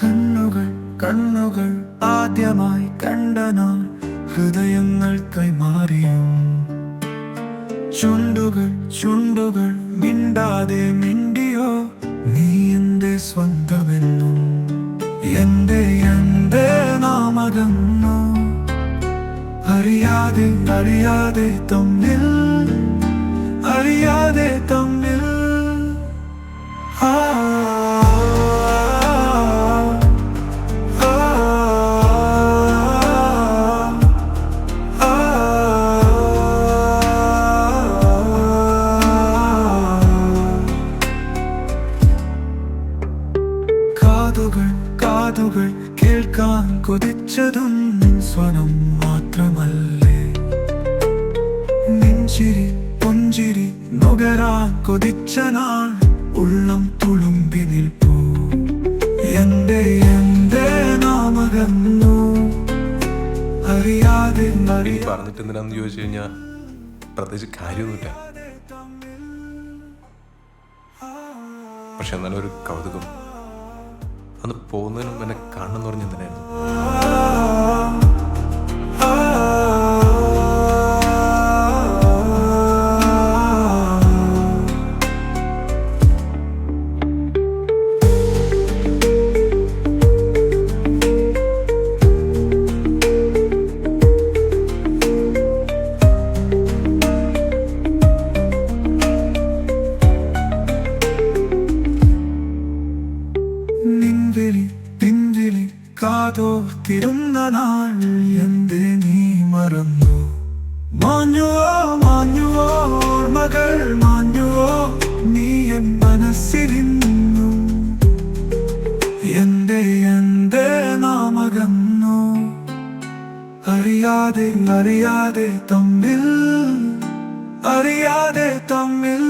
കണ്ണുകൾ കണ്ണുകൾ ആദ്യമായി കണ്ട നാൾ ഹൃദയങ്ങൾ കൈമാറിയോ ചുണ്ടുകൾ ചുണ്ടുകൾ മിണ്ടാതെ മിണ്ടിയോ നീ എന്റെ സ്വന്തമെന്നും എന്റെ എന്റെ നാമകന്നു അറിയാതെ അറിയാതെ തമ്മിൽ അറിയാതെ തമ്മിൽ ആ കാതുകൾ കേൾക്കാൻ കൊതിച്ചതും സ്വനം മാത്രമല്ലേ നെഞ്ചിരി പുഞ്ചിരി നുകരാൻ കൊതിച്ച നാൾ ഉള്ളം തുളുമ്പി നിൽപ്പൂ എന്റെ എന്റെ നാമകന്നു അറിയാതെ പറഞ്ഞിട്ട് എന്തിനാന്ന് ചോദിച്ചു കഴിഞ്ഞാൽ പ്രത്യേകിച്ച് കാര്യമൊന്നുമില്ല. പക്ഷെ എന്നാലും ഒരു കൗതുകം അന്ന് പോകുന്നതിനും എന്നെ കാണണമെന്ന് പറഞ്ഞ് എന്തിനായിരുന്നു. പിഞ്ചിലി കാതോർത്തിരുന്ന നാൾ എന്തേ നീ മറന്നു മാഞ്ഞുവോ മാഞ്ഞുവോ ഓർമ്മകൾ മാഞ്ഞുവോ നീ എൻ മനസ്സിലിന്നു എന്റെ എന്റെ നാമകന്നു അറിയാതെ അറിയാതെ തമ്മിൽ അറിയാതെ തമ്മിൽ